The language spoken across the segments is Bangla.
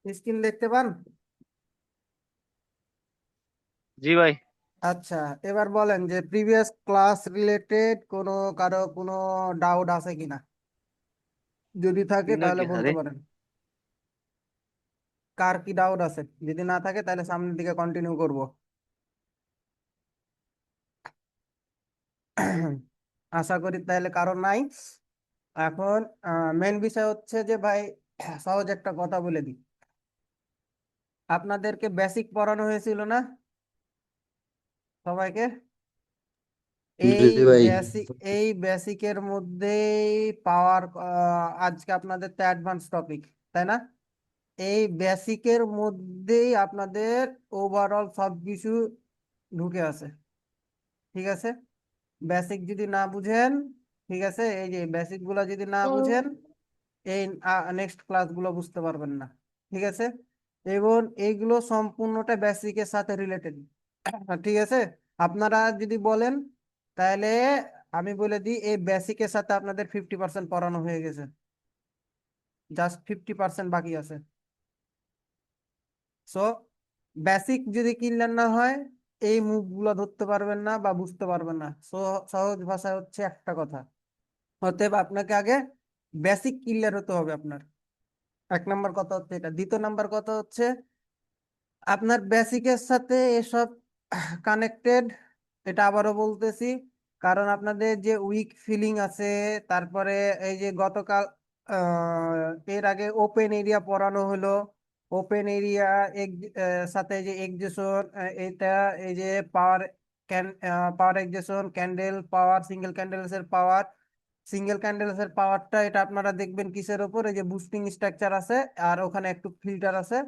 স্ক্রিন দেখতে পান? জি ভাই। আচ্ছা, এবার বলেন যে প্রিভিয়াস ক্লাস রিলেটেড কারো কোনো ডাউট আছে কিনা। যদি থাকে তাহলে বলতে আরে পারেন কার কি ডাউট আছে। যদি না থাকে তাহলে সামনের দিকে কন্টিনিউ করব। আশা করি তাহলে কারণ নাই। এখন মেন বিষয় হচ্ছে যে ভাই, সহজ একটা কথা বলে দিই। আপনাদেরকে বেসিক পড়ানো হয়েছিল না সবাইকে? এই জি ভাই। বেসিক এই বেসিকের মধ্যেই পাওয়ার, আজকে আপনাদের তো অ্যাডভান্স টপিক, তাই না? এই বেসিকের মধ্যেই আপনাদের ওভারঅল সবকিছু ঢুকে আছে। ঠিক আছে, বেসিক যদি না বুঝেন, ঠিক আছে, এই যে বেসিক গুলো যদি না বুঝেন, এই নেক্সট ক্লাসগুলো বুঝতে পারবেন না। ঠিক আছে, এবং এইগুলো সম্পূর্ণটা বেসিকের সাথে রিলেটেড। ঠিক আছে, আপনারা যদি বলেন তাহলে আমি বলে দিই, এই বেসিকের সাথে আপনাদের 50% পড়ানো হয়ে গেছে, জাস্ট 50% বাকি আছে। সো বেসিক যদি ক্লিয়ার না হয়, এই মুখগুলো ধরতে পারবেন না বা বুঝতে পারবেন না। সো সহজ ভাষায় হচ্ছে একটা কথা, অতএব আপনাকে আগে বেসিক ক্লিয়ার হতে হবে আপনার। এক নাম্বার কথা হচ্ছে এটা। দ্বিতীয় নাম্বার কথা হচ্ছে আপনার বেসিকের সাথে এসব কানেক্টেড। এটা আবারও বলতেছি, কারণ আপনাদের যে উইক ফিলিং আছে, তারপরে এই যে গতকাল এর আগে ওপেন এরিয়া পড়ানো হলো। ওপেন এরিয়া সাথে যে এক্সেশন, এটা এই যে power can power exertion, candle power, single candles এর পাওয়ার। সিঙ্গেল ক্যান্ডেলস এর পাওয়ারটা এটা আপনারা দেখবেন কিসের উপর, এই যে বুস্টিং স্ট্রাকচার আছে আর ওখানে একটু ফিল্টার আছে,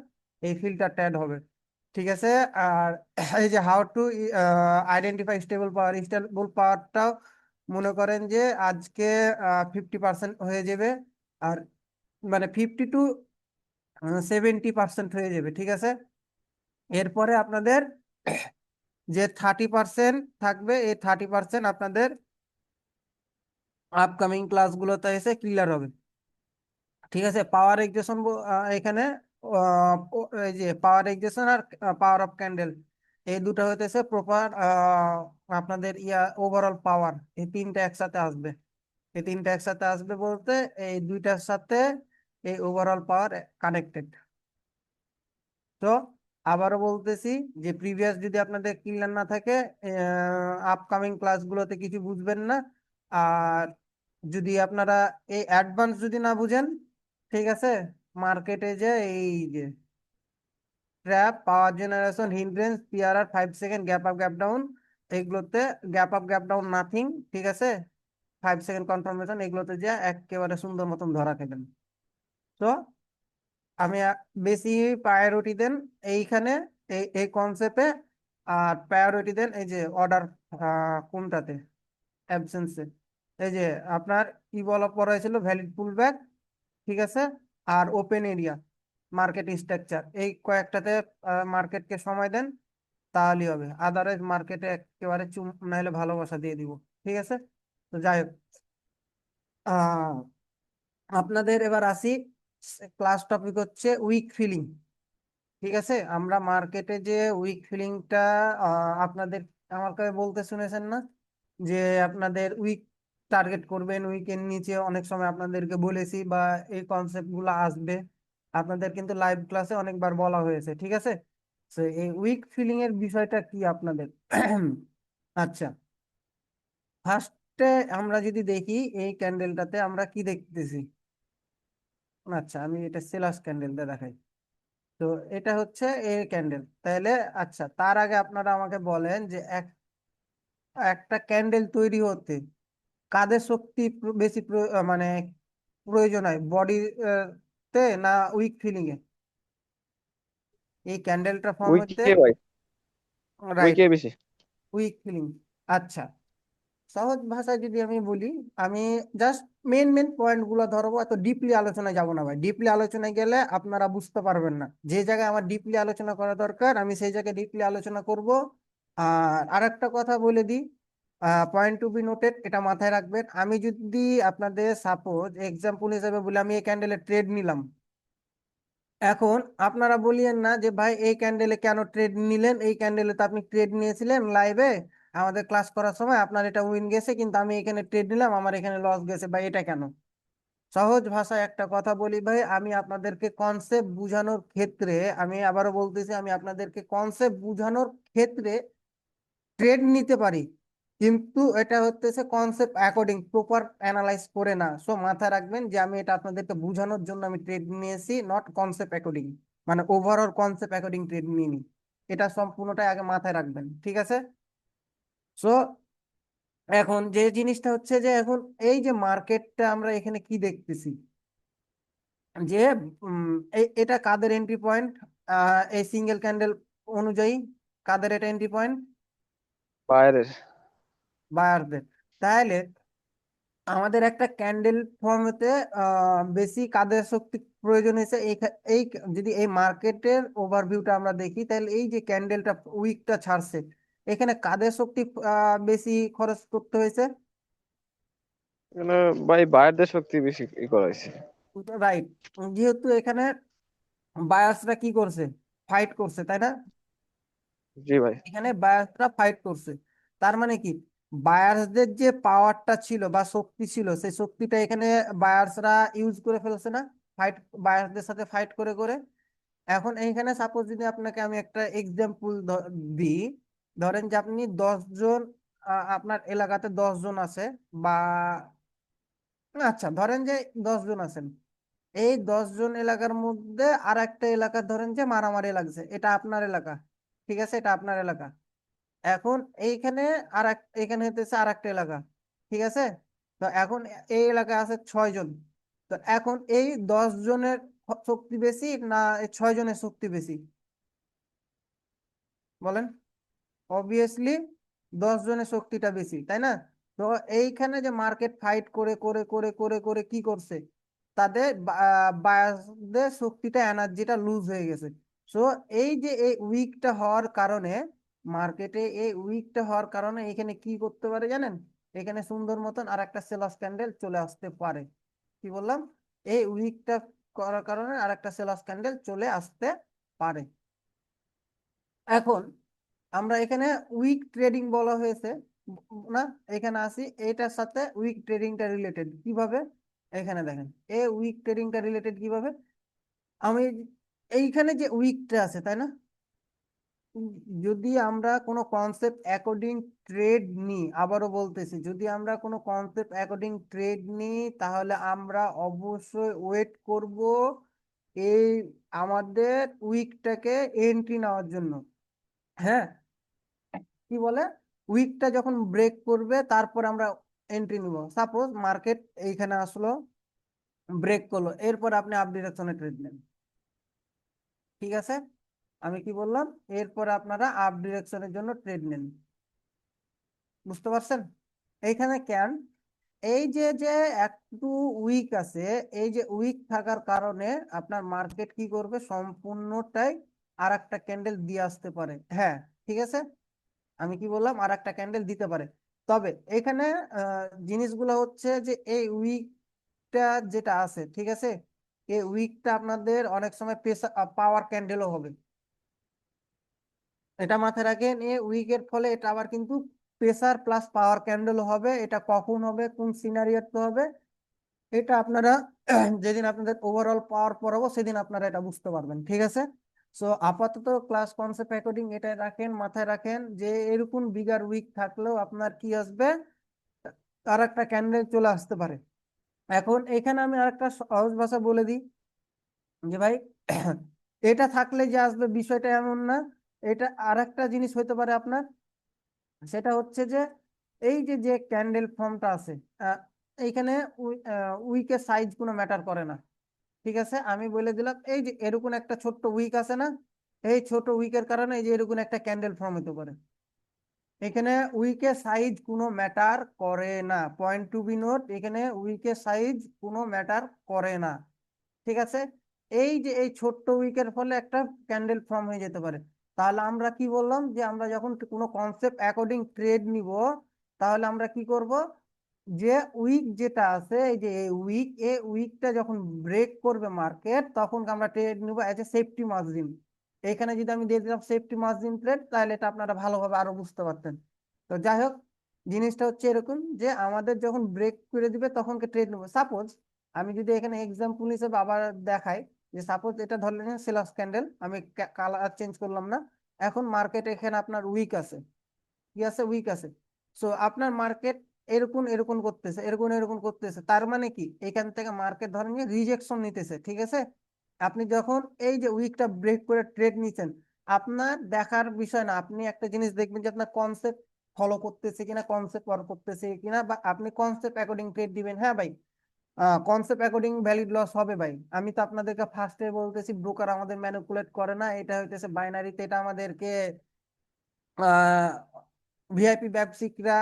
এই ফিল্টারটা অ্যাড হবে। ঠিক আছে, আর এই যে how to identify stable power, stable পাওয়ারটাও মনে করেন যে আজকে 50% হয়ে যাবে, আর মানে 50 to 70% হয়ে যাবে। ঠিক আছে, এরপরে আপনাদের যে 30% থাকবে, এই 30% আপনাদের আপকামিং ক্লাসগুলোতে এসে ক্লিয়ার হবে। ঠিক আছে, পাওয়ার এক্সেশন এখানে এই যে পাওয়ার এক্সেশন আর পাওয়ার অফ ক্যান্ডেল, এই দুটো হইতেছে প্রপার আপনাদের ওভারঅল পাওয়ার। এই তিনটা একসাথে আসবে। এই তিনটা একসাথে আসবে বলতে এই দুইটার সাথে এই ওভারঅল পাওয়ার কানেক্টেড। তো আবারও বলতেছি যে প্রিভিয়াস যদি আপনাদের ক্লিয়ার না থাকে, আপকামিং ক্লাসগুলোতে কিছু বুঝবেন না। আর যদি আপনারা এই অ্যাডভান্স যদি না বুঝেন, ঠিক আছে, মার্কেটে যে এই যে trap, power generation, hindrance, PRR, 5 second, gap up gap down, এইগুলোতে gap up gap down nothing, ঠিক আছে, 5 সেকেন্ড কনফার্মেশন, এগুলোতে যে একেবারে সুন্দর মতন ধরা খেলেন। তো আমি বেশি প্রায়োরিটি দেন এইখানে, এই এই কনসেপ্টে। আর প্রায়োরিটি দেন এই যে অর্ডার কোনটাতে, অ্যাবসেন্সে। এই যে আপনার কি বলা পড়া হয়েছিল, ভ্যালিড পুলব্যাক, ঠিক আছে, আর ওপেন এরিয়া, মার্কেট স্ট্রাকচার, এই কয়েকটাতে মার্কেটকে সময় দেন, তাহলেই হবে। আদারওয়াইজ মার্কেটে একেবারে চুম নাহলে ভালোবাসা দিয়ে দিব। ঠিক আছে, তো যাই হোক, আহ আপনাদের এবার আসি। ক্লাস টপিক হচ্ছে উইক ফিলিং। ঠিক আছে, আমরা মার্কেটে যে উইক ফিলিংটা আপনাদের আমাকে বলতে শুনেছেন না, যে আপনাদের উইক টার্গেট করবেন, উইকের নিচে অনেক সময় আপনাদেরকে বলেছি, বা এই কনসেপ্ট গুলো আসবে আপনাদের কিন্তু লাইভ ক্লাসে অনেকবার বলা হয়েছে। ঠিক আছে, তো এই উইক ফিলিং এর বিষয়টা কি আপনাদের। আচ্ছা, ফার্স্টে আমরা যদি দেখি এই ক্যান্ডেলটাতে আমরা কি দেখতেছি। আচ্ছা, আমি এটা সেলার্স ক্যান্ডেলটা দেখাই। তো এটা হচ্ছে এই ক্যান্ডেল তাহলে। আচ্ছা, তার আগে আপনারা আমাকে বলেন যে একটা ক্যান্ডেল তৈরি হতে কাদের শক্তি বেশি মানে প্রয়োজন হয়, বডি তে না উইক ফিলিং এ এই ক্যান্ডেলটা ফর্ম হতে? উইকে ভাই, রাইট, উইকে বেশি। Wick filling. আচ্ছা, সহজ ভাষায় যদি আমি বলি, আমি জাস্ট মেন মেন পয়েন্ট গুলো ধরবো, এত ডিপলি আলোচনায় যাব না ভাই। ডিপলি আলোচনায় গেলে আপনারা বুঝতে পারবেন না। যে জায়গায় আমার ডিপলি আলোচনা করা দরকার আমি সেই জায়গায় ডিপলি আলোচনা করব। আর আরেকটা কথা বলে দিই, পয়েন্ট টু বি নোটেড, এটা মাথায় রাখবেন। আমি যদি আপনাদের সাপোজ এক্সাম্পল হিসেবে বলি, আমি এই ক্যান্ডেলের ট্রেড নিলাম, এখন আপনারা বলিয়েন না যে ভাই এই ক্যান্ডেলে কেন ট্রেড নিলেন, এই ক্যান্ডেলে তো আপনি ট্রেড নিয়েছিলেন লাইভে আমাদের ক্লাস করার সময়, আপনার এটা উইন গেছে কিন্তু আমি এখানে ট্রেড নিলাম আমার এখানে লস গেছে, ভাই এটা কেন? সহজ ভাষায় একটা কথা বলি ভাই, আমি আপনাদেরকে কনসেপ্ট বুঝানোর ক্ষেত্রে, আমি আবারও বলতেছি, আমি আপনাদেরকে কনসেপ্ট বুঝানোর ক্ষেত্রে ট্রেড নিতে পারি, কিন্তু এটা হচ্ছে কনসেপ্ট অ্যাকর্ডিং প্রপার অ্যানালাইজ করে না। সো মাথায় রাখবেন যে আমি এটা আপনাদেরকে বোঝানোর জন্য আমি ট্রেড নিয়েছি, নট কনসেপ্ট অ্যাকর্ডিং, মানে ওভারঅল কনসেপ্ট অ্যাকর্ডিং ট্রেড নিইনি। এটা সম্পূর্ণটাই আগে মাথায় রাখবেন, ঠিক আছে? সো এখন যে জিনিসটা হচ্ছে যে এখন এই যে মার্কেটটা আমরা এখানে কি দেখতেছি যে এটা কাদের এন্ট্রি পয়েন্ট, এই সিঙ্গেল ক্যান্ডেল অনুযায়ী কাদের এটা এন্ট্রি পয়েন্ট? বাইরের। বায়ারদের। তাহলে আমাদের একটা ক্যান্ডেল ফর্মেতে বেশি কাদের শক্তি প্রয়োজন হয়েছে এই যদি এই মার্কেটের ওভারভিউটা আমরা দেখি, তাহলে এই যে ক্যান্ডেলটা উইকটা ছাড়ছে, এখানে কাদের শক্তি বেশি খরচ করতে হয়েছে? এখানে ভাই বাইরের শক্তি বেশি করাইছে। রাইট। যেহেতু এখানে বায়ার্সরা কি করছে, ফাইট করছে, তাই না? জি ভাই। এখানে বায়ার্সরা ফাইট করছে, তার মানে কি বায়ার্সদের যে পাওয়ারটা ছিল বা শক্তি ছিল সেই শক্তিটা এখানে বায়ার্সরা ইউজ করে ফেলছে না, ফাইট, বায়ার্সদের সাথে ফাইট করে করে। এখন এইখানে সাপোজ যদি আপনাকে আমি একটা এক্সাম্পল দিই, ধরেন যে আপনি 10 জন, আপনার এলাকাতে 10 জন আছে, বা আচ্ছা ধরেন যে 10 জন আছেন, এই 10 জন এলাকার মধ্যে আর একটা এলাকা ধরেন যে মারামারি লাগছে, এটা আপনার এলাকা, ঠিক আছে, এটা আপনার এলাকা। এখন এইখানে এখানে হতেছে আর একটা এলাকা, ঠিক আছে। তো এখন এই এলাকায় আছে 6 জন। তো এখন এই 10 জনের শক্তি বেশি না এই 6 জনের শক্তি বেশি, বলেন? অবভিয়াসলি 10 জনের শক্তিটা বেশি, তাই না? তো এইখানে যে মার্কেট ফাইট করে করে করে করে করে কি করছে, তাদের বায়াসদের শক্তিটা, এনার্জিটা লুজ হয়ে গেছে। সো এই যে এই উইকটা হওয়ার কারণে, মার্কেটে এই উইকটা হওয়ার কারণে এখানে কি করতে পারে জানেন? এখানে সুন্দর মতন আর একটা সেলার্স ক্যান্ডেল চলে আসতে পারে। কি বললাম? এই উইকটা করার কারণে আর একটা সেলার্স ক্যান্ডেল চলে আসতে পারে। এখন আমরা এখানে উইক ট্রেডিং বলা হয়েছে না, এখানে আসি, এটার সাথে উইক ট্রেডিংটা রিলেটেড কিভাবে, এখানে দেখেন এই উইক ট্রেডিংটা রিলেটেড কিভাবে। আমি এইখানে যে উইকটা আছে, তাই না? উম, যদি আমরা কোনো কনসেপ্ট অ্যাকর্ডিং ট্রেড নিই, আবারও বলতেছি, যদি আমরা কোনো কনসেপ্ট অ্যাকর্ডিং ট্রেড নিই তাহলে আমরা অবশ্যই ওয়েট করব এই আমাদের উইকটাকে এন্ট্রি নেওয়ার জন্য। হ্যাঁ, কি বলে, উইকটা যখন ব্রেক করবে তারপর আমরা এন্ট্রি নিব। সাপোজ মার্কেট এইখানে আসলো, ব্রেক করলো, এরপর আপনি আপ ডিরেকশনে ট্রেড নেন, ঠিক আছে? আমি কি বললাম, এরপর আপনারা আপ ডিরেকশনের জন্য ট্রেড নেন। বুঝতে পারছেন? এইখানে কেন, এই যে যে একটু উইক আছে, এই যে উইক থাকার কারণে আপনার মার্কেট কি করবে, সম্পূর্ণটাই আর একটা ক্যান্ডেল দিয়ে আসতে পারে। হ্যাঁ, ঠিক আছে, আমি কি বললাম, আর একটা ক্যান্ডেল দিতে পারে। তবে এখানে জিনিসগুলো হচ্ছে যে এই উইকটা যেটা আছে, ঠিক আছে, এই উইকটা আপনাদের অনেক সময় পাওয়ার ক্যান্ডেলও হবে। এটা মাথায় রাখেন, এই উইকের ফলে এটা আবার কিন্তু প্রেসার প্লাস পাওয়ার ক্যান্ডেল হবে। এটা কখন হবে, কোন সিনারিওতে হবে, এটা আপনারা যেদিন আপনাদের ওভারঅল পাওয়ার পড়াবো সেদিন আপনারা এটা বুঝতে পারবেন, ঠিক আছে? সো আপাতত ক্লাস কনসেপ্ট অ্যাকর্ডিং এটা রাখেন, মাথায় রাখেন যে এরকম বিগার উইক থাকলেও আপনার কি আসবে, আর একটা ক্যান্ডেল চলে আসতে পারে। এখন এখানে আমি আরেকটা সহজ ভাষা বলে দিই যে ভাই এটা থাকলে যে আসবে বিষয়টা এমন না। এটা আরেকটা জিনিস হইতে পারে আপনার, সেটা হচ্ছে যে এই যে যে ক্যান্ডেল ফর্মটা আছে, আহ, এইখানে উইকের সাইজ কোনো ম্যাটার করে না, ঠিক আছে? আমি বলে দিলাম এই যে এরকম একটা ছোট্ট উইক আছে না, এই ছোট উইকের কারণে এই যে এরকম একটা ক্যান্ডেল ফর্ম হতে পারে। এখানে উইকের সাইজ কোনো ম্যাটার করে না, পয়েন্ট টু বি নোট, এখানে উইকের সাইজ কোনো ম্যাটার করে না, ঠিক আছে? এই যে এই ছোট্ট উইকের ফলে একটা ক্যান্ডেল ফর্ম হয়ে যেতে পারে। তাহলে আমরা কি বললাম যে আমরা যখন কোনো কনসেপ্ট অ্যাকর্ডিং ট্রেড নিব, তাহলে আমরা কি করব, যে উইক যেটা আছে, এই যে এই উইকটা যখন ব্রেক করবে মার্কেট, তখন আমরা ট্রেড নিব এজ এ সেফটি মার্জিন। এখানে যদি আমি দিয়ে দিলাম সেফটি মার্জিন ট্রেড, তাহলে এটা আপনারা ভালোভাবে আরো বুঝতে পারতেন। তো যাই হোক, জিনিসটা হচ্ছে এরকম যে আমাদের যখন ব্রেক করে দিবে তখনকে ট্রেড নেবো। সাপোজ আমি যদি এখানে এক্সাম্পল হিসেবে আবার দেখাই, যে সাপোজ এটা ধরলেন সেলার্স ক্যান্ডেল, আমি কালার চেঞ্জ করলাম না। এখন মার্কেট এখানে আপনার উইক আছে, কি আছে, উইক আছে। সো আপনার মার্কেট এরকম এরকম করতেছে, এরকম এরকম করতেছে, তার মানে কি এখান থেকে মার্কেট ধরেন রিজেকশন নিতেছে, ঠিক আছে। আপনি যখন এই যে উইকটা ব্রেক করে ট্রেড নিচ্ছেন, আপনার দেখার বিষয় না, আপনি একটা জিনিস দেখবেন যে আপনার কনসেপ্ট ফলো করতেছে কিনা, কনসেপ্ট ওয়ার্ক করতেছে কিনা, বা আপনি কনসেপ্ট অ্যাকর্ডিং ট্রেড দিবেন। হ্যাঁ ভাই, কনসেপ্ট অ্যাকর্ডিং ভ্যালিড লস হবে ভাই। আমি তো আপনাদেরকে ফার্স্টে বলতেছি ব্রোকার আমাদের ম্যানিপুলেট করে না, এটা হইতেছে বাইনারিতে, এটা আমাদেরকে ভিআইপি ব্যবসায়িকরা,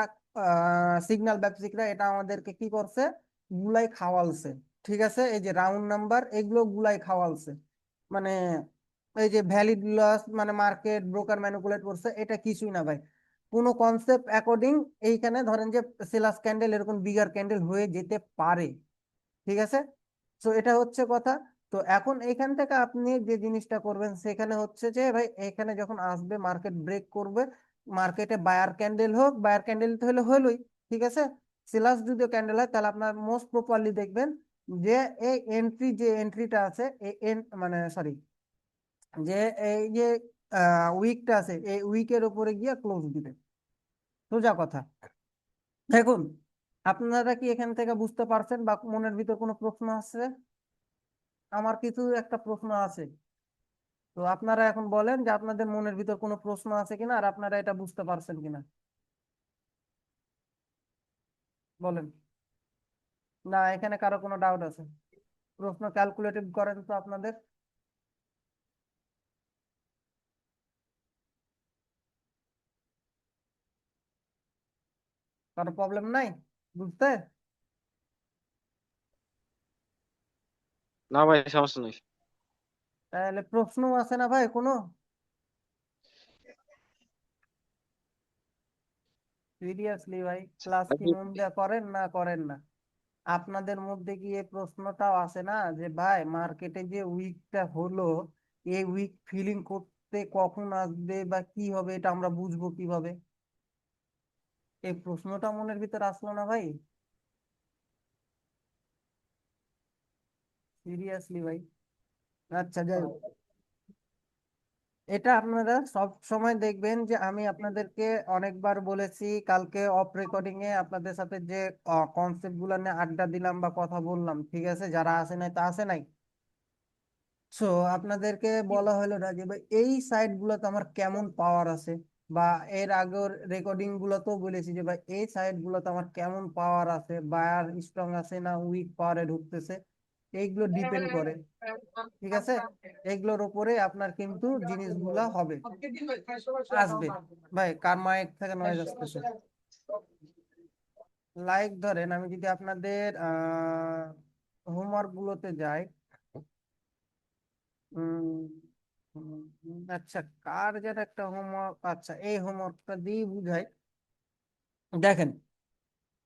সিগন্যাল ব্যবসায়িকরা এটা আমাদেরকে কি করছে, গুলাই খাওয়ালছে। ঠিক আছে, এই যে রাউন্ড নাম্বার এগুলো গুলাই খাওয়ালছে, মানে এই যে ভ্যালিড লস মানে মার্কেট ব্রোকার ম্যানিপুলেট করছে, এটা কিছুই না ভাই। কোনো কনসেপ্ট অ্যাকর্ডিং এইখানে ধরেন যে সেলার্স ক্যান্ডেল এরকম বিগার ক্যান্ডেল হয়ে যেতে পারে, ঠিক আছে। তো এটা হচ্ছে কথা। তো এখন এখান থেকে আপনি যে জিনিসটা করবেন সেখানে হচ্ছে যে ভাই, এখানে যখন আসবে মার্কেট ব্রেক করবে, মার্কেটে বায়ার ক্যান্ডেল হোক, বায়ার ক্যান্ডেল তো হলে হলোই, ঠিক আছে। সেলার্স যদি ক্যান্ডেল হয়, তাহলে আপনার মোস্ট প্রপারলি দেখবেন যে এই এন্ট্রি, যে এন্ট্রিটা আছে মানে সরি, যে এই যে উইকটা আছে, এই উইকের উপরে গিয়ে ক্লোজ দিবে, সোজা কথা। দেখুন, আপনারা কি এখান থেকে বুঝতে পারছেন, বা মনের ভিতর কোনো প্রশ্ন আছে? আমার কিছু একটা প্রশ্ন আছে, তো আপনারা এখন বলেন যে আপনাদের মনের ভিতর কোনো প্রশ্ন আছে কিনা, আর আপনারা এটা বুঝতে পারছেন কিনা, বলেন। না, এখানে কারো কোনো ডাউট আছে? প্রশ্ন ক্যালকুলেটিভ করেন তো আপনাদের, কারো প্রবলেম নাই বুঝতে? না ভাই, সমস্যা নেই। তাহলে প্রশ্ন আছে না ভাই কোনো? সিরিয়াসলি ভাই, ক্লাস কি মন দিয়ে করেন না করেন না? আপনাদের মধ্যে কি এই প্রশ্নটাও আসে না যে ভাই মার্কেটে যে উইকটা হলো, এই উইক ফিলিং করতে কখন আসবে বা কি হবে, এটা আমরা বুঝবো কিভাবে? এই প্রশ্নটা মনের ভিতর আসলো না ভাই? সিরিয়াসলি ভাই। আচ্ছা, যাই হোক, এটা আপনারা সব সময় দেখবেন যে আমি আপনাদেরকে অনেকবার বলেছি, কালকে অফ রেকর্ডিং এ আপনাদের সাথে যে কনসেপ্ট গুলো নিয়ে আড্ডা দিলাম বা কথা বললাম, ঠিক আছে, যারা আসে নাই তা আসে নাই। সো আপনাদেরকে বলা হলো না যে ভাই এই সাইট গুলোতে আমার কেমন পাওয়ার আছে, বা এর আগের রেকর্ডিং গুলোতেও বলেছি যে ভাই এই সাইট গুলোতে আমার কেমন পাওয়ার আছে, বায়ার স্ট্রং আছে না উইক পাওয়ারে ঢুকতেছে, এইগুলো ডিপেন্ড করে, ঠিক আছে। এগুলোর উপরে আপনার কিন্তু জিনিসগুলা হবে, আসবে। ভাই কার মাইক থেকে নয়েজ আসতেছে? লাইক ধরেন আমি যদি আপনাদের হোমওয়ার্ক গুলোতে যাই, আচ্ছা, কার যেন একটা হোমওয়ার্ক, আচ্ছা এই হোমওয়ার্কটা দিয়ে বুঝাই। দেখেন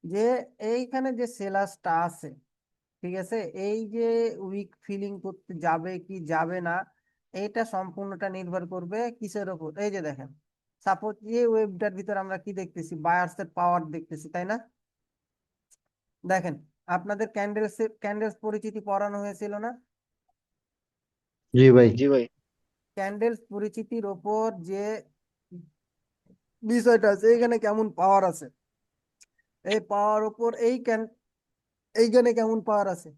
যে এইখানে যে সেলাসটা আছে, ঠিক আছে, এই যে উইক ফিলিং করতে যাবে কি যাবে না, এটা সম্পূর্ণটা নির্ভর করবে কিসের উপর? এই যে দেখেন, সাপোজ এই ওয়েবটার ভিতর আমরা কি দেখতেছি, বায়ার্সের পাওয়ার দেখতেছি, তাই না? দেখেন, আপনাদের ক্যান্ডেলস পরিচিতি পড়ানো হয়েছিল না? জি ভাই। জি ভাই। ক্যান্ডেলস পরিচিতির ওপর যে বিষয়টা আছে, এখানে কেমন পাওয়ার আছে, এই পাওয়ার উপর এইখানে কেমন পাওয়ার আছে,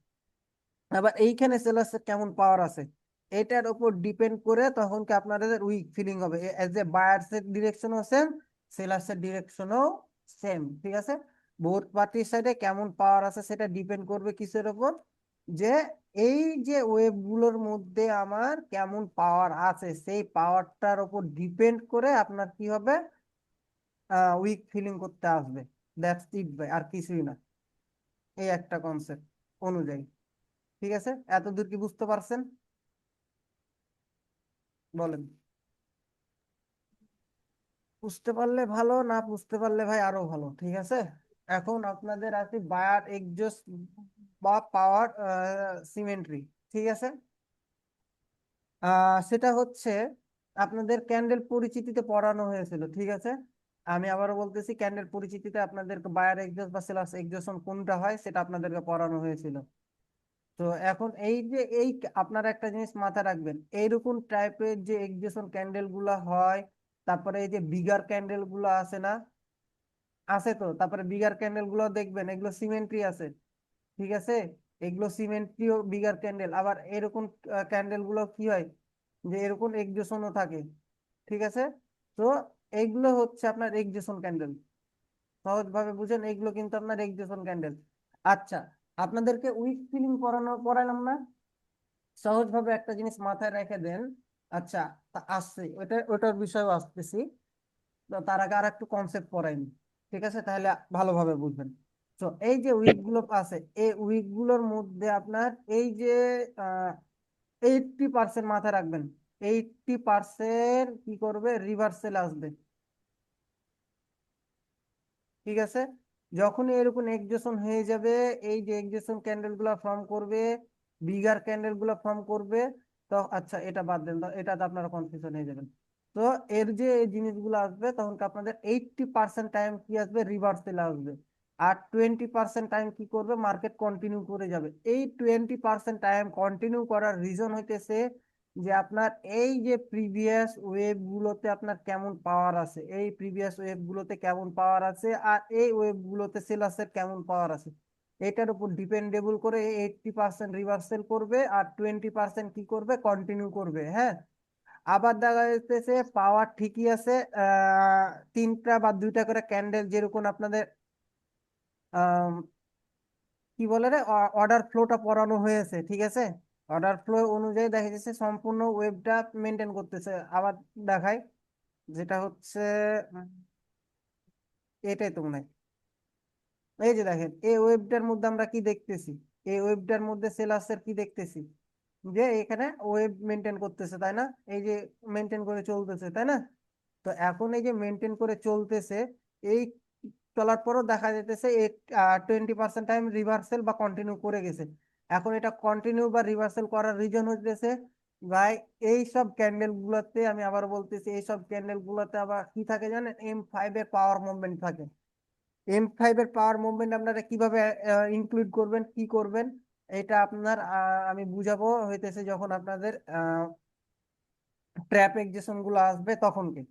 আবার এইখানে সেলার্সের কেমন পাওয়ার আছে, এটার উপর ডিপেন্ড করে তখন কি আপনাদের উইক ফিলিং হবে। এজ এ বায়ার্সের ডিরেকশনও সেম, সেলার্সের ডিরেকশনও সেম, ঠিক আছে। বোথ পার্টির সাইডে কেমন পাওয়ার আছে সেটা ডিপেন্ড করবে কিসের উপর, যে এই যে ওয়েভ গুলোর মধ্যে আমার কেমন পাওয়ার আছে, সেই পাওয়ারটার উপর ডিপেন্ড করে আপনার কি হবে, উইক ফিলিং করতে আসবে। দ্যাটস ইট ভাই, আর কিছুই না। এই একটা কনসেপ্ট অনুযায়ী, ঠিক আছে। এতদূর কি বুঝতে পারছেন? বলেন। বুঝতে পারলে ভালো, না বুঝতে পারলে ভাই আরো ভালো, ঠিক আছে। এখন আপনাদের আছে বায়ার এক্সজস্ট বা পাওয়ার সিমেট্রি, ঠিক আছে। সেটা হচ্ছে আপনাদের ক্যান্ডেল পরিচিতিতে পড়ানো হয়েছিল, ঠিক আছে। আমি আবারও বলতেছি, ক্যান্ডেল পরিচিতিতে আপনাদেরকে বায়ার এক্সজস্ট বা সেলার্স এক্সজস্ট কোনটা হয় সেটা আপনাদেরকে পড়ানো হয়েছিল। তো এখন এই যে আপনারা একটা জিনিস মাথায় রাখবেন, এইরকম টাইপের যে এক্সজস্ট ক্যান্ডেল গুলা হয়, তারপরে এই যে বিগার ক্যান্ডেল গুলো আছে না, আছে তো, তারপরে বিগার ক্যান্ডেল গুলো দেখবেন এগুলো সিমেন্ট্রি আছে, ঠিক আছে। এগুলো সিমেন্ট্রি ও বিগার ক্যান্ডেল, আবার এরকম ক্যান্ডেল গুলো কি হয় যে এরকম এক্সজেশনও থাকে, ঠিক আছে। তো এইগুলো হচ্ছে আপনার এক্সজেশন ক্যান্ডেল, সহজভাবে বুঝেন, এগুলো কিন্তু আপনার এক্সজেশন ক্যান্ডেল। আচ্ছা, আপনাদেরকে উইক ফিলিং পড়ালাম না, সহজভাবে একটা জিনিস মাথায় রেখে দেন। আচ্ছা, তা আসছে ওটার বিষয়েও আসতেছি। তো তার আগে আর একটু কনসেপ্ট পড়াইনি, ঠিক আছে, তাহলে ভালোভাবে বুঝবেন। তো এই যে উইক গুলো আছে, এই উইক গুলোর মধ্যে আপনার এই যে 80% মাথায় রাখবেন, 80% কি করবে, রিভার্সেল আসবে, ঠিক আছে। যখনই এরকম এক্সজেশন হয়ে যাবে, এই যে এক্সজেশন ক্যান্ডেল গুলা ফর্ম করবে, বিগার ক্যান্ডেল গুলা ফর্ম করবে, তো আচ্ছা এটা বাদ দেন, এটাতে আপনারা কনফিউশন হয়ে যাবেন। তো এর যে এই জিনিসগুলো আসবে, তখন কি আপনাদের 80% টাইম কি আসবে, রিভার্সেল আসবে। আর 20% টাইম কি করবে, মার্কেট কন্টিনিউ করে যাবে। এই 20% টাইম কন্টিনিউ করার রিজন হইতেছে যে আপনার এই যে প্রিভিয়াস ওয়েভ গুলোতে আপনার কেমন পাওয়ার আছে, এই প্রিভিয়াস ওয়েভ গুলোতে কেমন পাওয়ার আছে, আর এই ওয়েভ গুলোতে সেলার্সের কেমন পাওয়ার আছে, এটার উপর ডিপেন্ডেবল করে 80% রিভার্সেল করবে আর 20% কি করবে, কন্টিনিউ করবে, হ্যাঁ। আবার দেখা যাচ্ছে পাওয়ার ঠিকই আছে, তিনটা বা দুইটা করে ক্যান্ডেল যেরকম আপনাদের কি বলে রে, অর্ডার ফ্লোটা পড়ানো হয়েছে, ঠিক আছে। অর্ডার ফ্লো অনুযায়ী দেখা যাচ্ছে সম্পূর্ণ ওয়েবটা মেনটেন করতেছে। আবার দেখাই, যেটা হচ্ছে উম, এটাই তো মনে হয়। এই যে দেখেন, এই ওয়েবটার মধ্যে আমরা কি দেখতেছি, এই ওয়েবটার মধ্যে সেলার্সের কি দেখতেছি, যে এখানে ওয়েব মেনটেন করতেছে, তাই না, এই যে মেনটেন করে চলতেছে, তাই না। তো এখন এই যে মেনটেন করে চলতেছে, এই চলার পরও দেখা যেতেছে 20% টাইম রিভার্সেল বা কন্টিনিউ করে গেছে। এখন এটা কন্টিনিউ বা রিভার্সেল করার রিজন হইতেছে ভাই, এই সব ক্যান্ডেল গুলোতে, আমি আবার বলতেছি, এই সব ক্যান্ডেল গুলোতে আবার কি থাকে জানেন, M5 এর পাওয়ার মুভমেন্ট থাকে। M5 এর পাওয়ার মুভমেন্ট আপনারা কিভাবে ইনক্লুড করবেন, কি করবেন, এটা আপনার আমি বুঝাবো হইতেছে যখন আপনাদের ট্র্যাপ এক্সেশন গুলো আসবে তখন কি।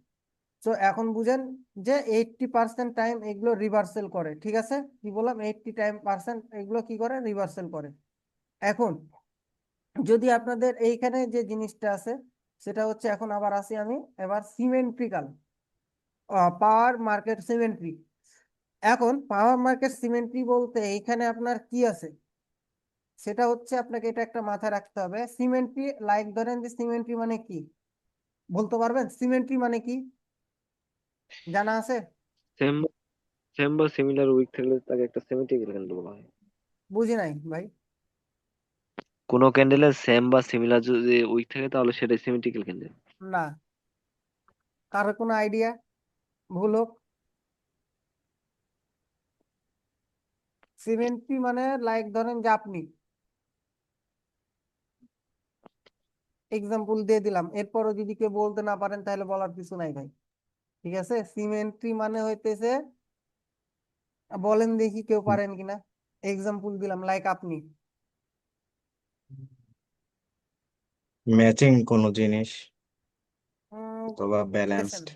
তো এখন বুঝেন যে 80% টাইম এগুলো রিভার্সেল করে, ঠিক আছে। কি বললাম, 80% এগুলো কি করে, রিভার্সেল করে। এখন যদি আপনাদের এইখানে যে জিনিসটা আছে, সেটা হচ্ছে, এখন আবার আসি আমি, এবার সিমেন্ট্রিক্যাল পাওয়ার মার্কেট সিমেন্ট্রি। এখন পাওয়ার মার্কেট সিমেন্ট্রি বলতে এইখানে আপনার কি আছে, সেটা হচ্ছে আপনাকে এটা একটা মাথায় রাখতে হবে। সিমেন্ট্রি, লাইক ধরেন যে সিমেন্ট্রি মানে কি, বলতে পারবেন সিমেন্ট্রি মানে কি, জানা আছে? সেম সেম বা সিমিলার উইক থাকলে তাকে একটা সিমেট্রিক্যাল ক্যান্ডেল বলা হয়। বুঝি নাই ভাই। কোনো ক্যান্ডেলের সেম বা সিমিলার যদি উইক থাকে তাহলে সেটাই সিমেট্রিক্যাল ক্যান্ডেল। না, কারো কোনো আইডিয়া, ভুল হোক। সিমেন্ট্রি মানে লাইক ধরেন যে আপনি, এক্সাম্পল দিয়ে দিলাম, এরপরও যদি কেউ বলতে না পারেন তাহলে বলার কিছু নাই ভাই, ঠিক আছে। সিমেন্ট্রি মানে হইতেছে, বলেন দেখি কেউ পারেন কিনা, এক্সাম্পল দিলাম, লাইক আপনি। ম্যাচিং কোনো জিনিস উম, অথবা গেছেন, ব্যালেন্সড।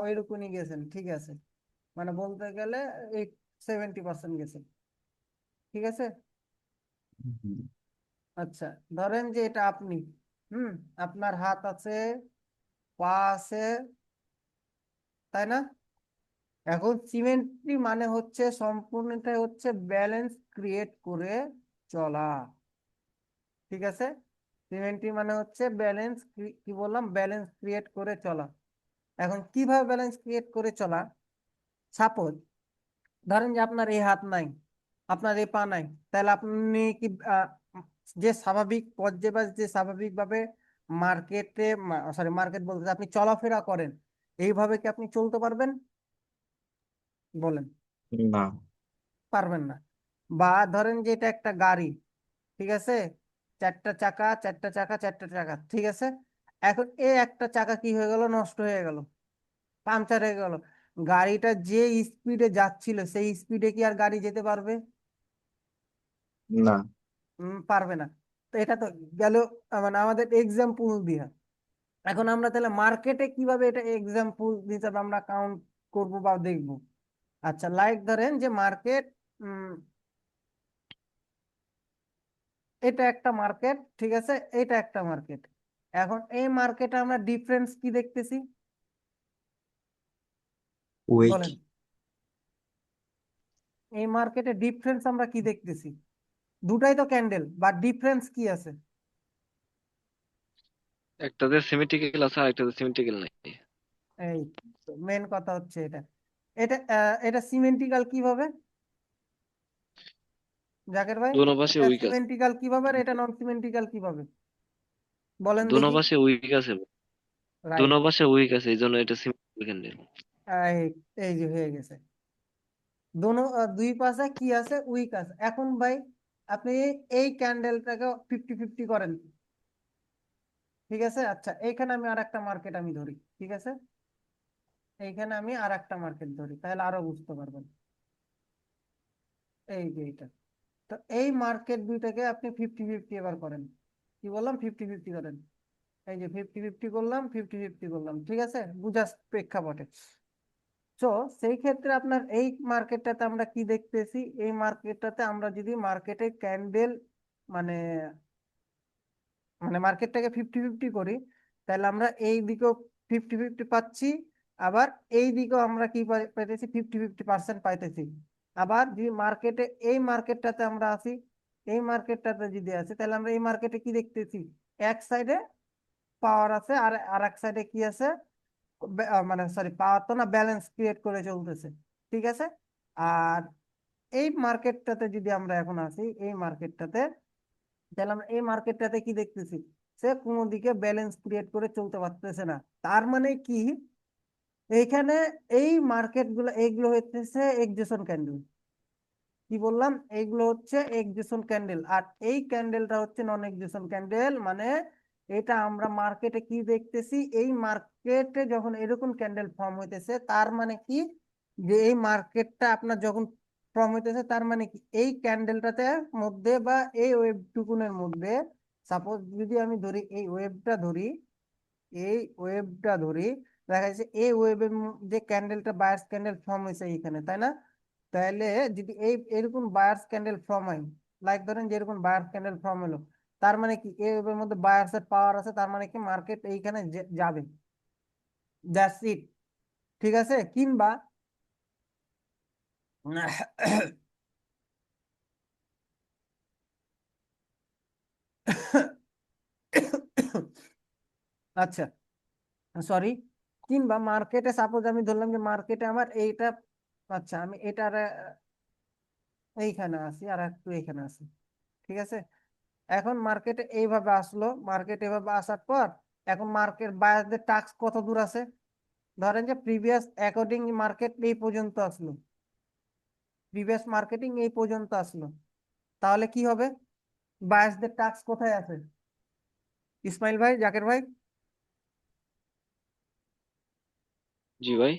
ওইরকমই গেছেন, ঠিক আছে। মানে বলতে গেলে এই 70% গেছেন, ঠিক আছে। আচ্ছা, ধরেন যে এটা আপনি, হুম, আপনার হাত আছে, পা আছে, তাই না। এখন সিমেট্রি মানে হচ্ছে সম্পূর্ণটাই হচ্ছে ব্যালেন্স ক্রিয়েট করে চলা, ঠিক আছে। সিমেট্রি মানে হচ্ছে ব্যালেন্স, কি বললাম, ব্যালেন্স ক্রিয়েট করে চলা। এখন কিভাবে ব্যালেন্স ক্রিয়েট করে চলা, সাপোজ ধরেন যে আপনার এই হাত নাই, আপনার এই পা নাই, তাহলে আপনি কি যে স্বাভাবিক পর্যায়ে বা যে স্বাভাবিকভাবে মার্কেটে, সরি মার্কেট বলতে আপনি চলাফেরা করেন, এইভাবে কি আপনি চলতে পারবেন? বলেন, না। পারবেন না। বা ধরেন যে এটা একটা গাড়ি, ঠিক আছে, চারটা চাকা চারটা চাকা চারটা চাকা, ঠিক আছে। এখন এই একটা চাকা কি হয়ে গেল, নষ্ট হয়ে গেল, পাংচার হয়ে গেল। গাড়িটা যে স্পিডে যাচ্ছিল সেই স্পিডে কি আর গাড়ি যেতে পারবে? না। পারবে না। তো এটা তো গেল মানে আমাদের এক্সাম্পল দিয়া। এখন আমরা তাহলে মার্কেটে কিভাবে এটা এক্সাম্পল হিসাবে আমরা কাউন্ট করব বা দেখব? আচ্ছা, লাইক ধরেন যে মার্কেট, এটা একটা মার্কেট, ঠিক আছে, এটা একটা মার্কেট। এখন এই মার্কেটে আমরা ডিফারেন্স কি দেখতেছি? উইক। বলেন, এই মার্কেটে ডিফারেন্স আমরা কি দেখতেছি? দুটাই তো ক্যান্ডেল, বা ডিফারেন্স কি আছে? একটাতে সিমেট্রিক্যাল আছে আর একটাতে সিমেট্রিক্যাল নাই। এই মেন কথা হচ্ছে এটা। এটা সিমেন্টিক্যাল কিভাবে, জাকের ভাই? দোনো পাশে এটা উইক আছে। সিমেন্টিক্যাল কিভাবে আর এটা নন সিমেন্টিক্যাল কিভাবে? বলেন দোনো দেখি। পাশে উইক আছে। রাইট। দোনো পাশে উইক আছে, এই জন্য এটা সিমেট্রিক্যাল ক্যান্ডেল। এই এই যে হয়ে গেছে, দুই পাশে কি আছে, উইক আছে। এখন ভাই আপনি এই ক্যান্ডেলটাকে 50-50 করেন, ঠিক আছে। আচ্ছা, এইখানে আমি আর একটা মার্কেট আমি ধরি, ঠিক আছে, এইখানে আমি আর একটা মার্কেট ধরি, তাহলে আরো বুঝতে পারবেন। এই যে এইটা, তো এই মার্কেট দুইটাকে আপনি 50-50 এবার করেন। কি বললাম, 50-50 করেন। এই যে 50-50 করলাম, 50-50 করলাম, ঠিক আছে, বুঝার প্রেক্ষাপটে। তো সেই ক্ষেত্রে আপনার এই মার্কেটটাতে আমরা কি দেখতেছি, এই মার্কেটটাতে আমরা যদি মার্কেটে ক্যান্ডেল মানে মানে মার্কেটটাকে 50-50 করি, তাহলে আমরা এই দিকেও 50-50 পাচ্ছি, আবার এই দিকেও আমরা কি পাইতেছি, 50-50% পাইতেছি। আবার যদি মার্কেটে এই মার্কেটটাতে আমরা আসি, এই মার্কেটটাতে যদি আসি, তাহলে আমরা এই মার্কেটে কি দেখতেছি, এক সাইডে পাওয়ার আছে আর আর এক সাইডে কি আছে, মানে সরি, পাওয়ার তো না, ব্যালেন্স ক্রিয়েট করে চলতেছে, ঠিক আছে। আর এই মার্কেটটাতে যদি আমরা এখন আসি, এই মার্কেটটাতে, তাহলে আমরা এই মার্কেটটাতে কি দেখতেছি, সে কোনো দিকে ব্যালেন্স ক্রিয়েট করে চলতে পারতেছে না। তার মানে কি, এইখানে এই মার্কেট গুলো, এইগুলো হচ্ছে এক্সেশন ক্যান্ডেল। কি বললাম, এইগুলো হচ্ছে এক্সেশন ক্যান্ডেল, আর এই ক্যান্ডেলটা হচ্ছে নন এক্সেশন ক্যান্ডেল। মানে এটা আমরা মার্কেটে কি দেখতেছি, এই মার্কেটে যখন এরকম ক্যান্ডেল ফর্ম হইতেছে, তার মানে কি, যে এই মার্কেটটা আপনার যখন ফর্ম হইতেছে, তার মানে কি, এই ক্যান্ডেলটাতে মধ্যে বা এই ওয়েব টুকুনের মধ্যে, সাপোজ যদি আমি ধরি এই ওয়েবটা ধরি, এই ওয়েবটা ধরি, দেখা যাচ্ছে এই ওয়েবের যে ক্যান্ডেলটা বায়ার্স ক্যান্ডেল ফর্ম হয়েছে এইখানে, তাই না? তাহলে যদি এই এরকম বায়ার্স ক্যান্ডেল ফর্ম হয়, লাইক ধরেন যে এরকম বায়ার্স ক্যান্ডেল ফর্ম হলো, তার মানে কি, এই ওয়েবের মধ্যে বায়ার্স এর পাওয়ার আছে, তার মানে কি মার্কেট এইখানে যাবে, দ্যাটস ইট, ঠিক আছে। কিংবা আচ্ছা, সরি, কিংবা মার্কেটে সাপোজ আমি ধরলাম যে মার্কেটে আমার এইটা, আচ্ছা আমি এটার এইখানে আসি আর একটু এইখানে আসি, ঠিক আছে। এখন মার্কেটে এইভাবে আসলো, মার্কেট এভাবে আসার পর এখন মার্কেট বায়ারদের টাস্ক কত দূর আছে, ধরেন যে প্রিভিয়াস অ্যাকর্ডিং মার্কেট এই পর্যন্ত আসলো, প্রিভিয়াস মার্কেটিং এই পর্যন্ত আসলো, তাহলে কি হবে, বায়ারদের টাস্ক কোথায় আছে? ইসমাইল ভাই, জাকের ভাই, জি ভাই।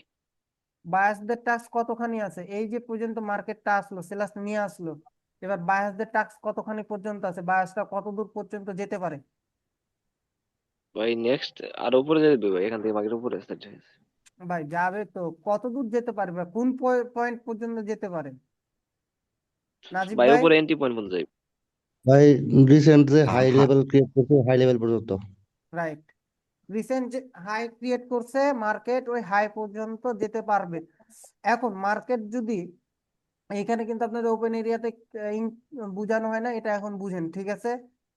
বায়াসদের টাস্ক কতখানি আছে, এই যে পর্যন্ত মার্কেটটা আসলো, সেলাস নিয়ে আসলো, এবার বায়াসদের টাস্ক কতখানি পর্যন্ত আছে, বায়াসটা কত দূর পর্যন্ত যেতে পারে? ভাই নেক্সট আর উপরে যাবে ভাই, এখান থেকে মার্কেট উপরে স্টার্ট হয়েছে। ভাই যাবে তো, কত দূর যেতে পারে বা কোন পয়েন্ট পর্যন্ত যেতে পারে, নাজিব ভাই ভাই? উপরে এন্ট্রি পয়েন্ট পর্যন্ত যাবে। ভাই রিসেন্ট যে হাই লেভেল ক্রিয়েট করছে হাই লেভেল পর্যন্ত। রাইট, রিসেন্ট যে হাই ক্রিয়েট করছে মার্কেট, ওই হাই পর্যন্ত যেতে পারবে। এখন মার্কেট যদি, এখানে কিন্তু আপনাদের ওপেন এরিয়াতে বুঝানো হয় না, এটা এখন বুঝেন, ঠিক আছে।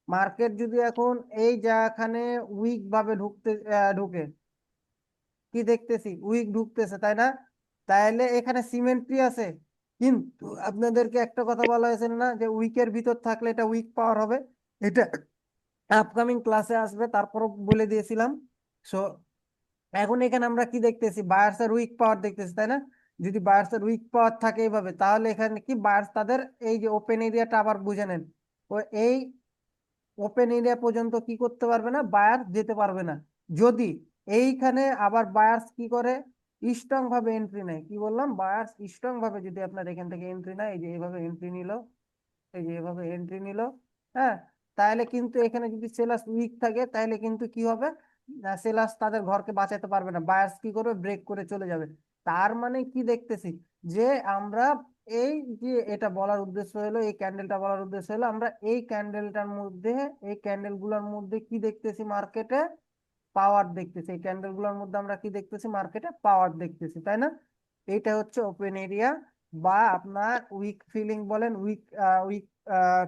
মার্কেট যদি এখন এই যেখানে উইক ভাবে ঢুকে, কি দেখতেছি, উইক ঢুকতেছে, তাই না? তাহলে এখানে সিমেট্রি আছে, কিন্তু আপনাদেরকে একটা কথা বলা হয়েছে না, যে উইকের ভিতর থাকলে এটা উইক পাওয়ার হবে, এটা আপকামিং ক্লাসে আসবে, তারপরও বলে দিয়েছিলাম। সো এখন এখানে আমরা কি দেখতেছি, বায়ার্স এর উইক পাওয়ার দেখতেছি, তাই না? যদি বায়ার্সের উইক পাওয়ার থাকে এইভাবে, তাহলে এখানে কি বায়ার্স তাদের এই যে ওপেন এরিয়াটা আবার বুঝে নেন, ও এই ওপেন এরিয়া পর্যন্ত কি করতে পারবে না, বায়ার যেতে পারবে না। যদি এইখানে আবার বায়ার্স কি করে, স্ট্রং ভাবে এন্ট্রি নেয়, কি বললাম, বায়ার্স স্ট্রং ভাবে যদি আপনার এখান থেকে এন্ট্রি নেয়, এই যে এইভাবে এন্ট্রি নিল, এই যে এভাবে এন্ট্রি নিল, হ্যাঁ, তাহলে কিন্তু এখানে যদি সেলার্স উইক থাকে, তাহলে কিন্তু কি হবে, সেলার্স তাদের ঘরকে বাঁচাতে পারবে না, বায়ার্স কি করবে, ব্রেক করে চলে যাবে। তার মানে কি দেখতেছি, যে আমরা এই যে এটা বলার উদ্দেশ্য হলো, এই ক্যান্ডেলটা বলার উদ্দেশ্য হলো, আমরা এই ক্যান্ডেলটার মধ্যে, এই ক্যান্ডেল গুলোর মধ্যে কি দেখতেছি, মার্কেটে পাওয়ার দেখতেছি, এই ক্যান্ডেল গুলোর মধ্যে আমরা কি দেখতেছি, মার্কেটে পাওয়ার দেখতেছি, তাই না? এইটা হচ্ছে ওপেন এরিয়া, বা আপনার উইক ফিলিং বলেন, wick wick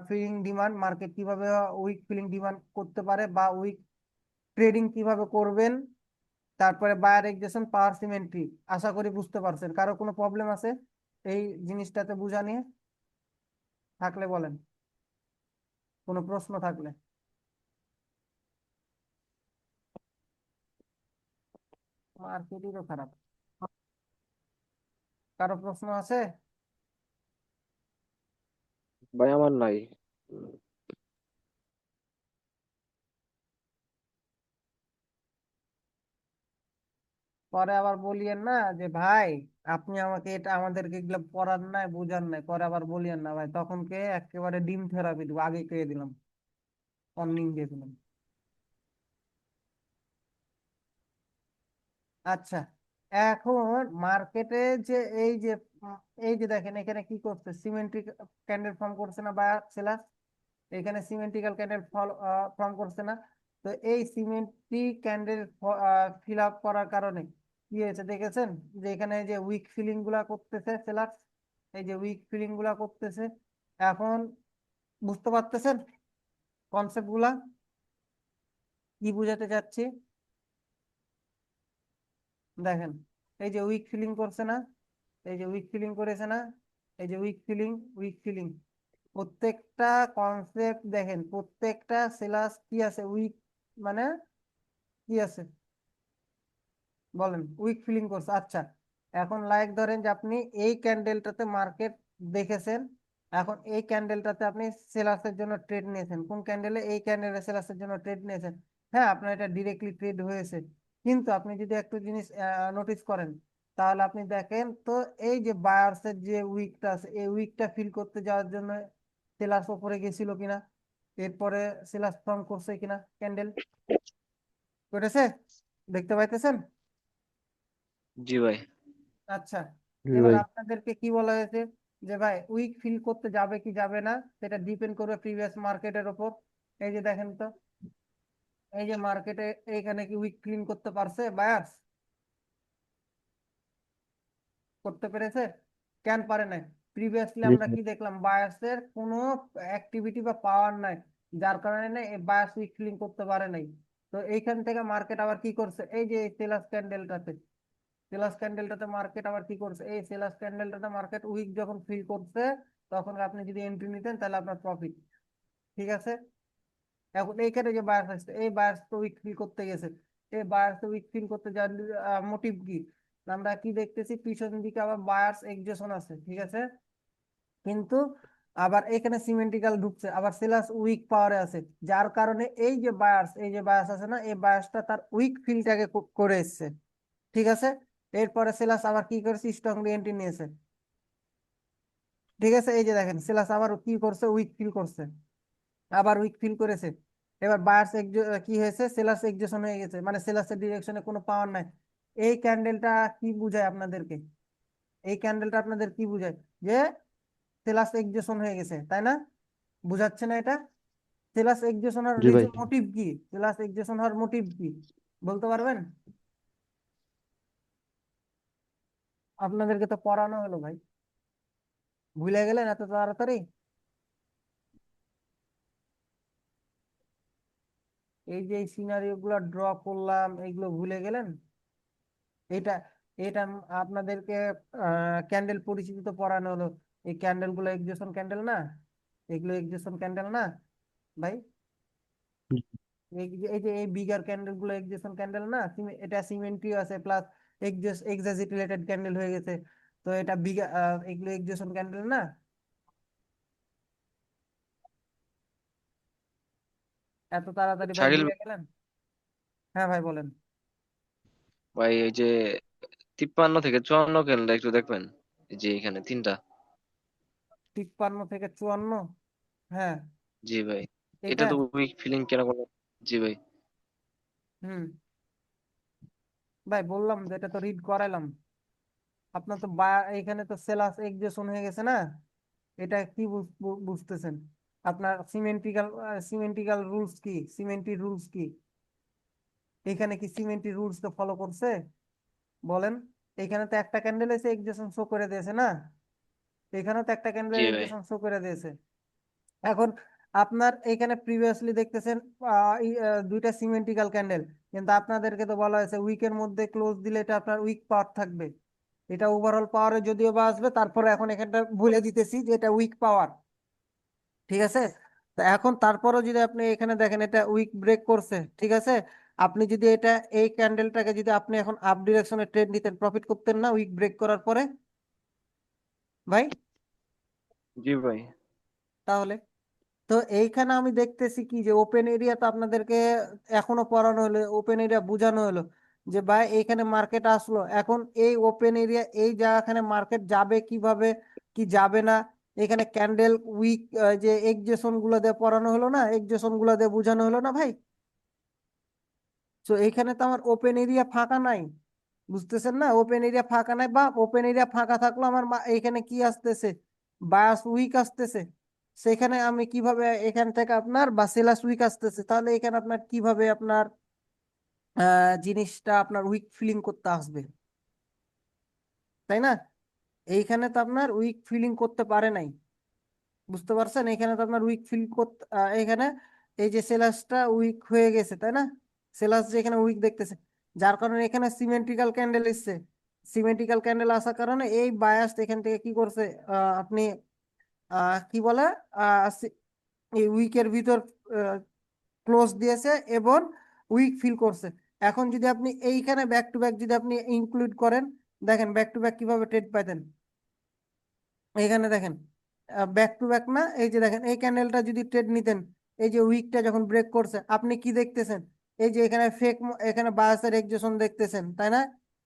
filling demand, market কিভাবে উইক ফিলিং ডিমান্ড করতে পারে, বা উইক ট্রেডিং কিভাবে করবেন। তারপরে বায়ার এক্সেশন, পাওয়ার সিমেট্রি। আশা করি বুঝতে পারছেন। কারো কোনো প্রবলেম আছে এই জিনিসটাতে বুঝা নিয়ে? থাকলে বলেন, কোনো প্রশ্ন থাকলে। মার্কেটিংও খারাপ। কারো প্রশ্ন আছে? ভাই আমার নাই। পরে আবার বলিয়েন না যে ভাই আপনি আমাকে এটা, আমাদেরকে এগুলো পড়ার নাই, বুঝার নাই, পরে আবার বলিয়েন না ভাই, তখন কে একেবারে ডিম থেরাপি দিব, আগে কে দিলাম, অর্নিং দিয়ে দিলাম। আচ্ছা, এখন মার্কেটে যে এই যে এই যে দেখেন এখানে কি করছে, সিমেন্ট্রিক ক্যান্ডেল ফর্ম করছে না বা সেলার, এখানে সিমেন্ট্রিক্যাল ক্যান্ডেল ফর্ম করছে না? তো এই সিমেন্ট্রিক ক্যান্ডেল ফিল আপ করার কারণে কি হয়েছে দেখেছেন, যে এখানে যে উইক ফিলিং গুলা করতেছে সেলার, এই যে উইক ফিলিং গুলা করতেছে। এখন বুঝতে পারতেছেন কনসেপ্ট গুলা, কি বুঝাতে চাচ্ছি? দেখেন, এই যে উইক ফিলিং করছে না, এই যে উইক ফিলিং করেছে না, এই যে উইক ফিলিং, উইক ফিলিং, প্রত্যেকটা কনসেপ্ট দেখেন, প্রত্যেকটা সিলাস কি আছে, উইক মানে কি আছে বলেন, উইক ফিলিং করছে। আচ্ছা, এখন লাইক ধরেন যে আপনি এই ক্যান্ডেলটাতে মার্কেট দেখেছেন, এখন এই ক্যান্ডেলটাতে আপনি সেলার্সের জন্য ট্রেড নিয়েছেন, কোন ক্যান্ডেলে, এই ক্যান্ডেলে সেলার্সের জন্য ট্রেড নিয়েছেন। হ্যাঁ, আপনার এটা ডিরেক্টলি ট্রেড হয়েছে, কিন্তু আপনি যদি একটু জিনিস নোটিস করেন, তাহলে আপনি দেখেন তো, এই যে বায়ার্সের যে উইকটা আছে, এই উইকটা ফিল করতে যাওয়ার জন্য সেলার্স ওপরে গেছিল কিনা, এরপরে সেলার্স ফর্ম করছে কিনা, ক্যান্ডেল করেছে, দেখতে পাইতেছেন? জি ভাই। আচ্ছা, জি এবার ভাই। আপনাদেরকে কি বলা হয়েছে, যে ভাই উইক ফিল করতে যাবে কি যাবে না, সেটা ডিপেন্ড করবে প্রিভিয়াস মার্কেটের ওপর। এই যে দেখেন তো, এই যে মার্কেটে এইখানে কি উইক ফিলিং করতে পারছে বায়ার্স, করতে পেরেছে? কেন পারে নাই? প্রিভিয়াসলি জি আমরা কি দেখলাম, বায়ার্সের কোনো অ্যাক্টিভিটি বা পাওয়ার নাই, যার কারণে এই বায়ার্স উইক ফিলিং করতে পারে নাই। তো এইখান থেকে মার্কেট আবার কি করছে, এই যে সেলার্স ক্যান্ডেলটাতে, সেলার্স ক্যান্ডেলটাতে মার্কেট আবার কি করছে, এই সেলার্স ক্যান্ডেলটাতে মার্কেট উইক যখন ফিল করছে, তখন আপনি যদি এন্ট্রি নিতেন তাহলে আপনার প্রফিট। ঠিক আছে, এখন এইখানে যে বায়ার্স আসছে, এই বায়ার্স তো উইক ফিল করতে গেছে, এই বায়ার্স তো উইক ফিল করতে যাওয়ার মোটিভ কি, আমরা কি দেখতেছি, পিছন দিকে আবার বায়ার্স এক্সেশন আছে, ঠিক আছে, কিন্তু আবার এখানে সিমেন্টিক্যাল ঢুকছে, আবার সেলার্স উইক পাওয়ারে আছে, যার কারণে এই যে বায়ার্স, এই যে বায়ার্স আছে না, এই বায়ার্সটা তার উইক ফিলটাকে করে এসছে। ঠিক আছে, এরপরে সেলাস আবার কি করেছে, স্ট্রংলি এন্ট্রি নিয়েছে। ঠিক আছে, এই যে দেখেন সেলাস আবার কি করছে, উইক ফিল করছে, আবার উইক ফিল করেছে। এবার বায়ার্স কি হয়েছে, সেলাস এক্সেশন হয়ে গেছে, মানে সেলাসের ডিরেকশনে কোনো পাওয়ার নাই। এই ক্যান্ডেলটা কি বুঝায় আপনাদেরকে, এই ক্যান্ডেলটা আপনাদের কি বুঝায়, যে সেলাস এক্সেশন হয়ে গেছে, তাই না? বুঝাচ্ছে না এটা? সেলাস এক্সেশন হওয়ার জি ভাই। রিজন, মোটিভ কি, সেলাস এক্সেশন হওয়ার মোটিভ কি, বলতে পারবেন? আপনাদেরকে তো পড়ানো হলো ভাই, ভুলে গেলেন এত তাড়াতাড়ি? এই যে সিনারিও গুলো ড্র করলাম, এগুলো ভুলে গেলেন? এটা এটা আপনাদেরকে ক্যান্ডেল পরিচিতি তো পড়ানো হলো, এই ক্যান্ডেল গুলো এক্সেশন ক্যান্ডেল না, এগুলো এক্সেশন ক্যান্ডেল না ভাই? এই যে এই বিগার ক্যান্ডেল গুলো এক্সেশন ক্যান্ডেল না, এটা সিমেন্ট্রিও আছে, প্লাস এক্সাজিট রিলেটেড ক্যান্ডেল হয়ে গেছে। তো এটা বিঘা এগুলো এক্সজেশন ক্যান্ডেল না? এত তাড়াতাড়ি ভাই শাকিল বুঝে গেলেন? হ্যাঁ ভাই বলেন। ভাই, এই যে 53 থেকে 54 ক্যান্ডেল একটু দেখবেন, এই যে এখানে তিনটা। 53 থেকে 54, হ্যাঁ জি ভাই, এটা এটা। তো উইক ফিলিং কেন কোনো। জি ভাই। হুম, ভাই বললাম যে এটা তো রিড করাইলাম। আপনার তো এখানে তো সেলাস এক্সজেশন হয়ে গেছে না? এটা কি বুঝতেছেন? আপনার সিমেন্টিক্যাল রুলস কি, সিমেন্টি রুলস কি? এখানে কি সিমেন্টি রুলস তো ফলো করছে? বলেন। এখানে তো একটা ক্যান্ডেল এসে এক্সজেশন শো করে দিয়েছে না? এখানে তো একটা জি ক্যান্ডেল ভাই। এক্সজেশন শো করে দিয়েছে। এখন আপনার এখানে প্রিভিয়াসলি দেখতেছেন দুইটা সিমেন্টিক্যাল ক্যান্ডেল, কিন্তু আপনাদেরকে তো বলা হয়েছে উইকের মধ্যে ক্লোজ দিলে এটা আপনার উইক পাওয়ার থাকবে। এটা ওভারঅল পাওয়ারে যদিও বা আসবে, তারপরে এখন এখানটা বলে দিতেছি যে এটা উইক পাওয়ার। ঠিক আছে? তো এখন তারপরও যদি আপনি এখানে দেখেন এটা উইক ব্রেক করছে, ঠিক আছে? আপনি যদি এটা এই ক্যান্ডেলটাকে যদি আপনি এখন আপ ডিরেকশনে ট্রেড নিতেন, প্রফিট করতেন না উইক ব্রেক করার পরে ভাই? জি ভাই। তাহলে তো এইখানে আমি দেখতেছি কি যে ওপেন এরিয়া তো আপনাদেরকে এখনো পড়ানো হলো, ওপেন এরিয়া বোঝানো হলো যে ভাই এইখানে মার্কেট আসলো, এখন এই ওপেন এরিয়া এই জায়গাখানে মার্কেট যাবে কিভাবে, কি যাবে না, এখানে ক্যান্ডেল উইক যে এক্সজেশন গুলো দিয়ে পড়ানো হলো না, এক্সজেশন গুলো দিয়ে বোঝানো হলো না ভাই? তো এইখানে তো আমার ওপেন এরিয়া ফাঁকা নাই, বুঝতেছেন না? ওপেন এরিয়া ফাঁকা নাই, বা ওপেন এরিয়া ফাঁকা থাকলো আমার এখানে কি আসতেছে, বায়াস উইক আসতেছে। সেখানে আমি কিভাবে এখান থেকে আপনার বা সেলাস উইক আসতেছে, তাহলে এখানে আপনার কিভাবে আপনার জিনিসটা আপনার উইক ফিলিং করতে আসবে, তাই না? এইখানে তো আপনার উইক ফিলিং করতে পারে নাই, বুঝতে পারছেন? এখানে তো আপনার উইক ফিল করতে এখানে এই যে সেলাসটা উইক হয়ে গেছে, তাই না? সেলাস যে এখানে উইক দেখতেছে, যার কারণে এখানে সিমেন্টিক্যাল ক্যান্ডেল এসছে। সিমেন্টিক্যাল ক্যান্ডেল আসার কারণে এই বায়াস এখান থেকে কি করছে, আপনি কি বলে এই উইকের ভিতর ক্লোজ দিয়েছে এবং উইক ফিল করছে। এখন যদি আপনি এইখানে ব্যাক টু ব্যাক যদি আপনি ইনক্লুড করেন, দেখেন ব্যাক টু ব্যাক কিভাবে ট্রেড পাইতেন। এখানে দেখেন ব্যাক টু ব্যাক না, এই যে দেখেন এই ক্যান্ডেলটা যদি ট্রেড নিতেন, এই যে উইকটা যখন ব্রেক করছে আপনি কি দেখতেছেন, এই যে এখানে এখানে বায়াসের এক্সজেশন দেখতেছেন, তাই না?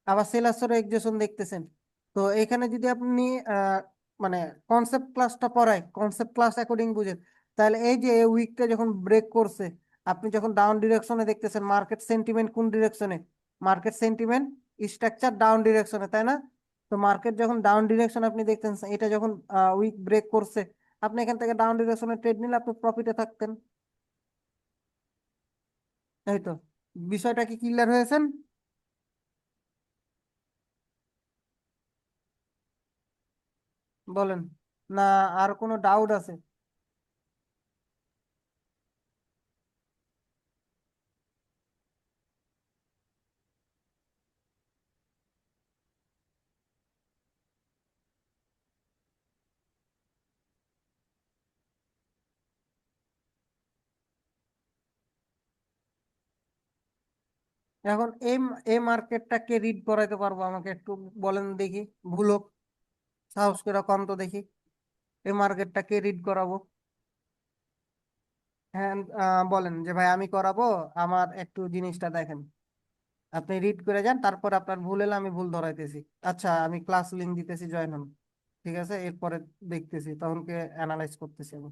আবার সেলার্সের এক্সজেশন দেখতেছেন। তো এখানে যদি আপনি মানে কনসেপ্ট ক্লাসটা পড়ায়, কনসেপ্ট ক্লাস অ্যাকর্ডিং বুঝেন, তাহলে এই যে উইকটা যখন ব্রেক করছে, আপনি যখন ডাউন ডিরেকশনে দেখতেছেন, মার্কেট সেন্টিমেন্ট কোন ডিরেকশনে, মার্কেট সেন্টিমেন্ট স্ট্রাকচার ডাউন ডিরেকশনে, তাই না? তো মার্কেট যখন ডাউন ডিরেকশন আপনি দেখতেন, এটা যখন উইক ব্রেক করছে, আপনি এখান থেকে ডাউন ডিরেকশনে ট্রেড নিলে আপনি প্রফিটে থাকতেন। এই তো, বিষয়টা কি ক্লিয়ার হয়েছেন? বলেন, না আর কোনো ডাউট আছে? এখন এই মার্কেটটাকে রিড করাইতে পারবো আমাকে একটু বলেন দেখি, ভুল হোক, সাহস করে কম তো দেখি, এই মার্কেটটাকে রিড করাবো। হ্যাঁ, বলেন যে ভাই আমি করাবো, আমার একটু জিনিসটা দেখেন, আপনি রিড করে যান, তারপর আপনার ভুল এলে আমি ভুল ধরাইতেছি। আচ্ছা আমি ক্লাস লিংক দিতেছি, জয়েন হন। ঠিক আছে, এরপরে দেখতেছি, তখনকে অ্যানালাইজ করতেছি আমি।